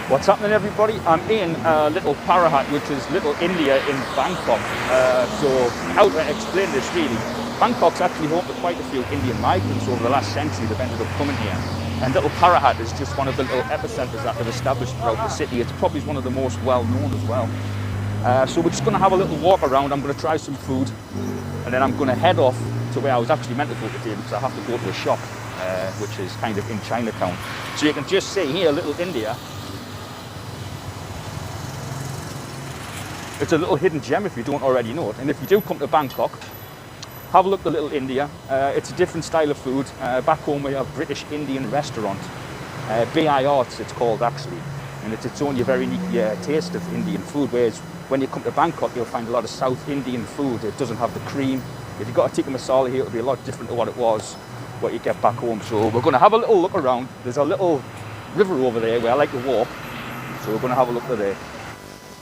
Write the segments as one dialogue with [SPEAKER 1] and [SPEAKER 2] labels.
[SPEAKER 1] What's happening, everybody? I'm in Little Phahurat, which is Little India in Bangkok. So how to explain this really? Bangkok's actually home to quite a few Indian migrants over the last century. They've ended up coming here. And Little Phahurat is just one of the little epicenters that they've established throughout the city. It's probably one of the most well-known as well. So we're just going to have a little walk around. I'm going to try some food, and then I'm going to head off to where I was actually meant to go today, because I have to go to a shop, which is kind of in Chinatown. So you can just see here, Little India. It's a little hidden gem if you don't already know it. And if you do come to Bangkok, have a look at Little India. It's a different style of food. Back home we have British Indian restaurant. BIR it's called actually. And it's its own very unique taste of Indian food. Whereas when you come to Bangkok, you'll find a lot of South Indian food. It doesn't have the cream. If you've got a tikka masala here, it'll be a lot different to what it was, what you get back home. So we're going to have a little look around. There's a little river over there where I like to walk. So we're going to have a look at there.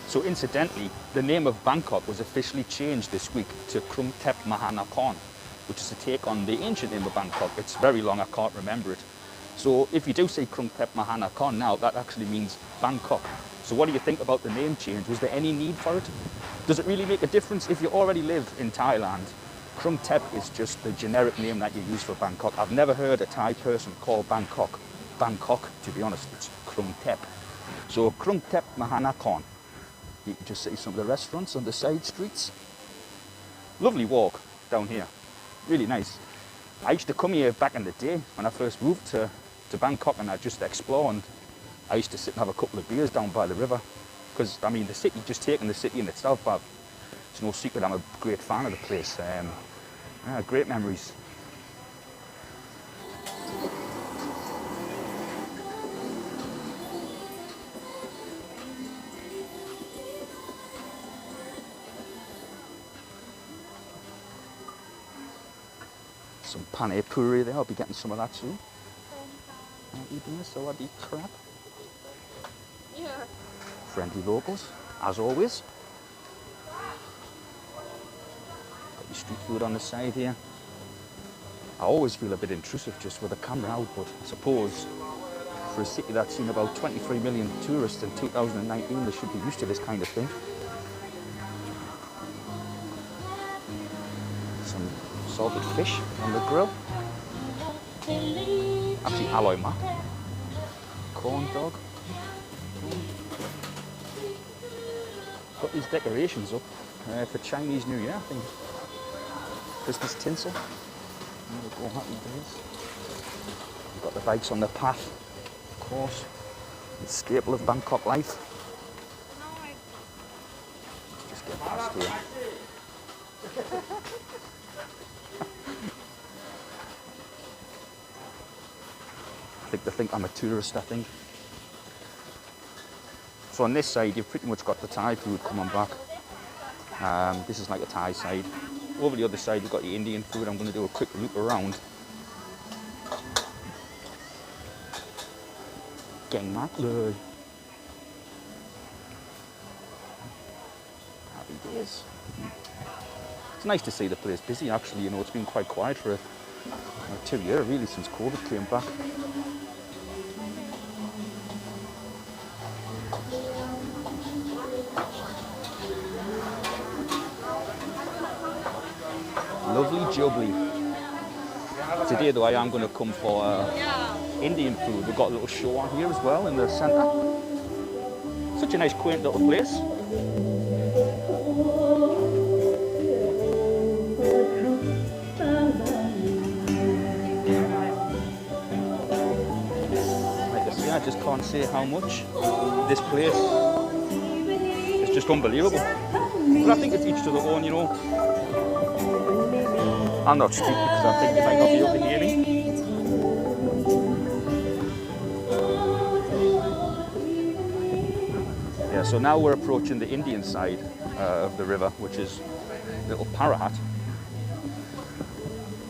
[SPEAKER 1] So incidentally, the name of Bangkok was officially changed this week to Krung Thep Mahanakhon, which is a take on the ancient name of Bangkok. It's very long, I can't remember it. So if you do say Krung Thep Mahanakhon now, that actually means Bangkok. So what do you think about the name change? Was there any need for it? Does it really make a difference if you already live in Thailand? Krung Thep is just the generic name that you use for Bangkok. I've never heard a Thai person call Bangkok Bangkok, to be honest. It's Krung Thep. So Krung Thep Mahanakhon. You can just see some of the restaurants on the side streets. Lovely walk down here, really nice. I used to come here back in the day when I first moved to Bangkok, and I just explored. I used to sit and have a couple of beers down by the river, because I mean the city, just taking the city in itself, but it's no secret I'm a great fan of the place. Great memories. Some pane puri there, I'll be getting some of that soon. Eating this already crap.
[SPEAKER 2] Yeah.
[SPEAKER 1] Friendly locals, as always. Got your street food on the side here. I always feel a bit intrusive just with the camera out, but I suppose for a city that's seen about 23 million tourists in 2019, they should be used to this kind of thing. Some salted fish on the grill. Actually, alloy mak. Corn dog. Got these decorations up for Chinese New Year, I think. Christmas tinsel. There we go, happy days. We've got the bikes on the path, of course. The staple of Bangkok life. Let's just get past here. They think I'm a tourist, I think. So on this side, you've pretty much got the Thai food coming back. This is like a Thai side. Over the other side, you've got your Indian food. I'm going to do a quick loop around. Gang mak le. Happy days. It's nice to see the place busy, actually. You know, it's been quite quiet for 2 years, really, since COVID came back. Lovely jubbly. Today though I am going to come for Indian food. We've got a little show on here as well in the centre. Such a nice quaint little place. Like I say, I just can't say how much this place is just unbelievable. But I think it's each to their own, you know. I'm not stupid because I think you might not be able to hear me. Yeah, so now we're approaching the Indian side of the river, which is Little Phahurat.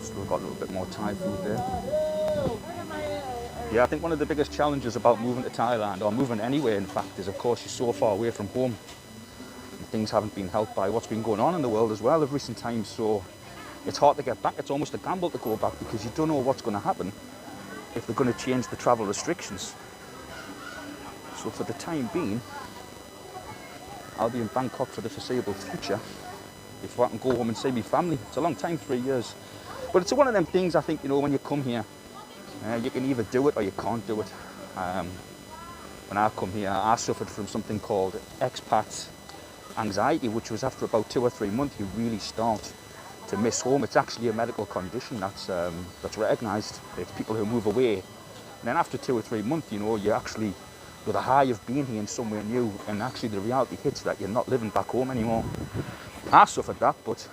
[SPEAKER 1] Still got a little bit more Thai food there. Yeah, I think one of the biggest challenges about moving to Thailand, or moving anywhere in fact, is of course you're so far away from home. And things haven't been helped by what's been going on in the world as well of recent times, so it's hard to get back. It's almost a gamble to go back because you don't know what's going to happen if they're going to change the travel restrictions. So for the time being, I'll be in Bangkok for the foreseeable future before I can go home and see my family. It's a long time, 3 years. But it's one of them things, I think, you know, when you come here, you can either do it or you can't do it. When I come here, I suffered from something called expat anxiety, which was after about 2 or 3 months, you really start to miss home. It's actually a medical condition that's recognised. It's people who move away. And then after 2 or 3 months, you know, you actually, with a high of being here and somewhere new, and actually the reality hits that you're not living back home anymore. I suffered that, but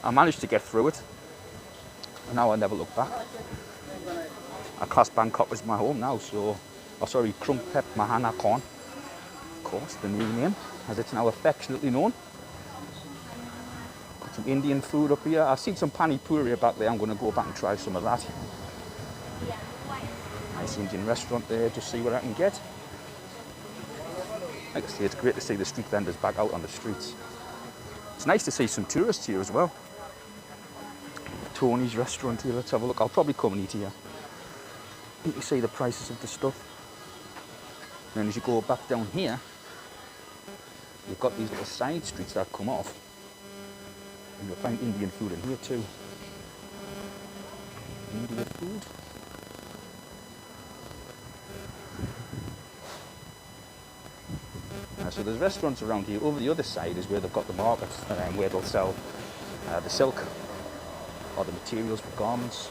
[SPEAKER 1] I managed to get through it. And now I never look back. I class Bangkok as my home now, so, Krung Thep Mahanakhon, of course, the new name, as it's now affectionately known. Got some Indian food up here. I've seen some pani puri back there. I'm going to go back and try some of that. Nice Indian restaurant there, just see what I can get. Like I say, it's great to see the street vendors back out on the streets. It's nice to see some tourists here as well. Tony's restaurant here, let's have a look. I'll probably come and eat here. You can see the prices of the stuff. And then as you go back down here, you've got these little side streets that come off. And you'll find Indian food in here too. Indian food. So there's restaurants around here. Over the other side is where they've got the markets, where they'll sell the silk or the materials for garments.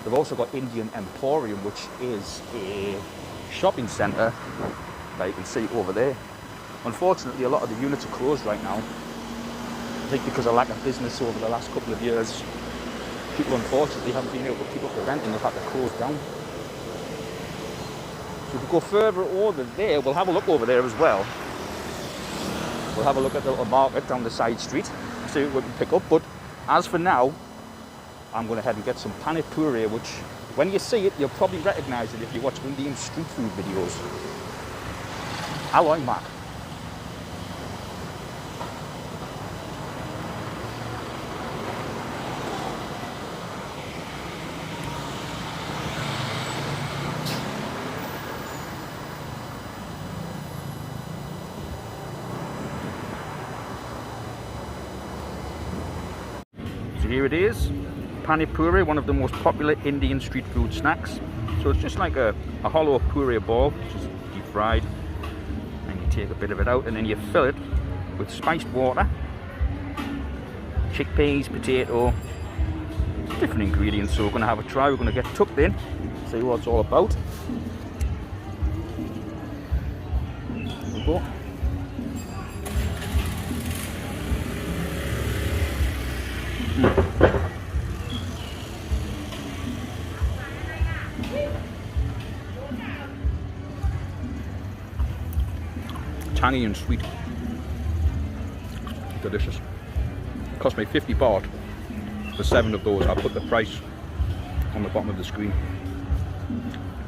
[SPEAKER 1] They've also got Indian Emporium, which is a shopping centre that you can see over there. Unfortunately, a lot of the units are closed right now. I think because of lack of business over the last couple of years, people unfortunately haven't been able to keep up the rent and they've had to close down. So if we go further over there, we'll have a look over there as well. We'll have a look at the little market down the side street, see what we can pick up. But as for now, I'm going to head and get some pani puri, which when you see it, you'll probably recognise it if you watch Indian street food videos. Aloy Mark. Here it is, pani puri, one of the most popular Indian street food snacks. So it's just like a hollow puri ball, which is deep fried, and you take a bit of it out and then you fill it with spiced water, chickpeas, potato, different ingredients. So we're going to have a try, we're going to get tucked in, see what it's all about. There we go. Tangy and sweet. Delicious. Cost me 50 baht for 7 of those. I'll put the price on the bottom of the screen.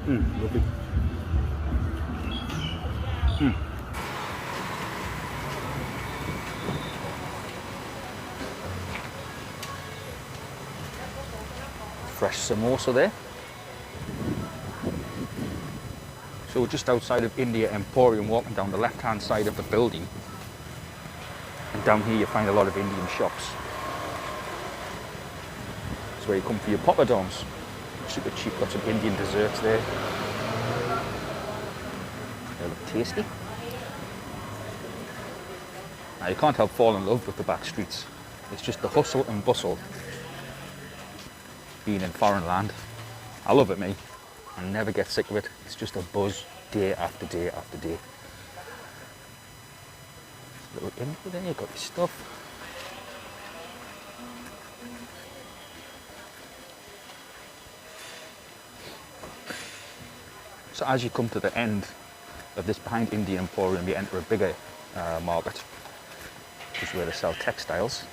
[SPEAKER 1] Lovely. Fresh samosa there. So just outside of India Emporium, walking down the left-hand side of the building. And down here you find a lot of Indian shops. That's where you come for your poppadoms. Super cheap, got some Indian desserts there. They look tasty. Now you can't help fall in love with the back streets. It's just the hustle and bustle. Being in foreign land. I love it, me. I never get sick of it. It's just a buzz day after day after day. Little info there, you've got your stuff. So as you come to the end of this behind Indian Emporium, you enter a bigger market, which is where they sell textiles.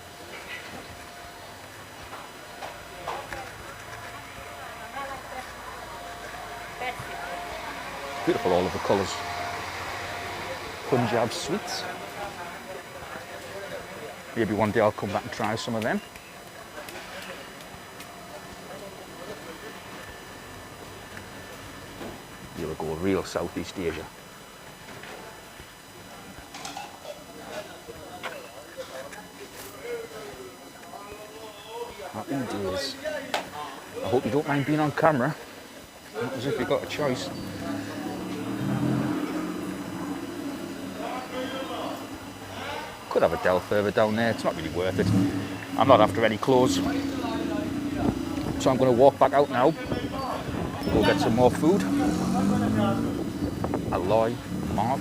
[SPEAKER 1] Beautiful, all of the colours. Punjab sweets. Maybe one day I'll come back and try some of them. Here we go, real Southeast Asia. Happy days. I hope you don't mind being on camera. Not as if you've got a choice. Could have a del further down there, it's not really worth it. I'm not after any clothes. So I'm going to walk back out now. Go get some more food. Aloy, Mark.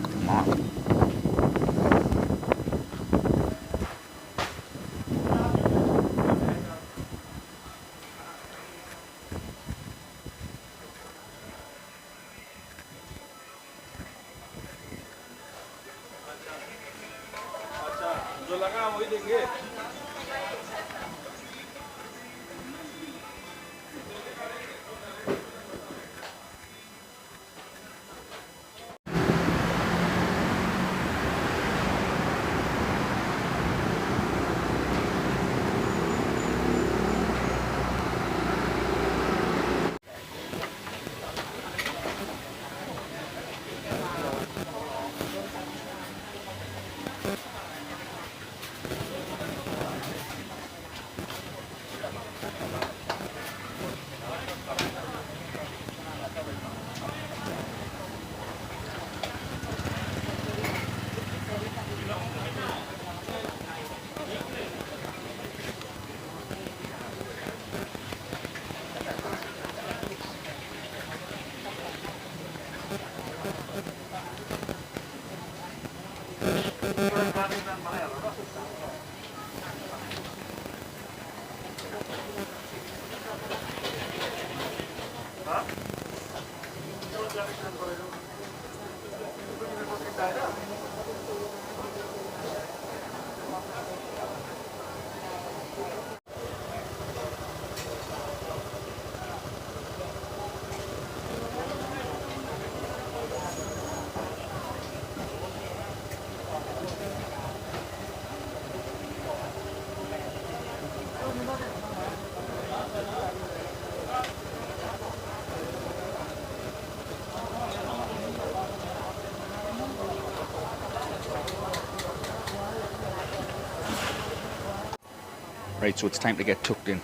[SPEAKER 1] Right, so it's time to get tucked in.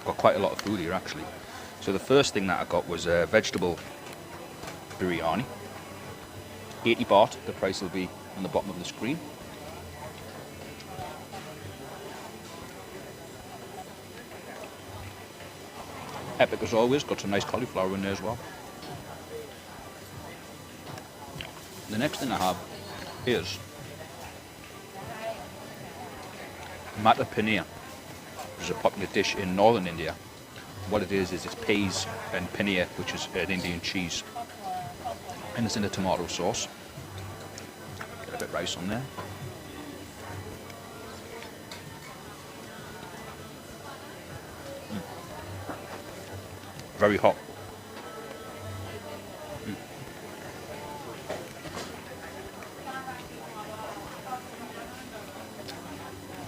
[SPEAKER 1] Got quite a lot of food here actually. So the first thing that I got was a vegetable biryani. 80 baht, the price will be on the bottom of the screen. Epic as always, got some nice cauliflower in there as well. The next thing I have is Matar Paneer, which is a popular dish in northern India. What it is it's peas and paneer, which is an Indian cheese. And it's in a tomato sauce. Get a bit of rice on there. Very hot.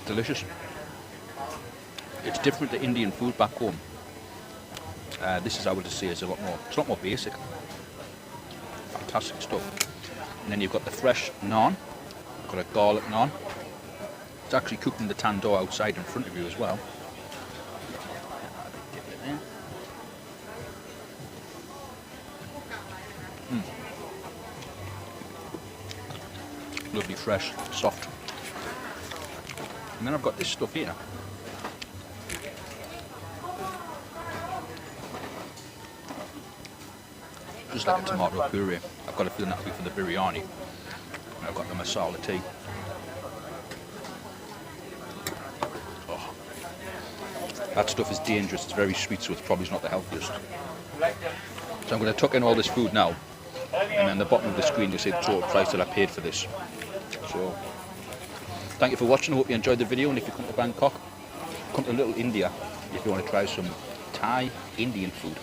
[SPEAKER 1] Delicious. It's different to Indian food back home. This is, I would say, is a lot more basic. Fantastic stuff. And then you've got the fresh naan, got a garlic naan. It's actually cooked in the tandoor outside in front of you as well. Lovely, fresh, soft. And then I've got this stuff here. Just like a tomato puree. I've got a feeling that'll be for the biryani. And I've got the masala tea. Oh. That stuff is dangerous. It's very sweet, so it's probably not the healthiest. So I'm going to tuck in all this food now. And then the bottom of the screen you'll see the total price that I paid for this. So, thank you for watching. I hope you enjoyed the video. And if you come to Bangkok, come to Little India if you want to try some Thai Indian food.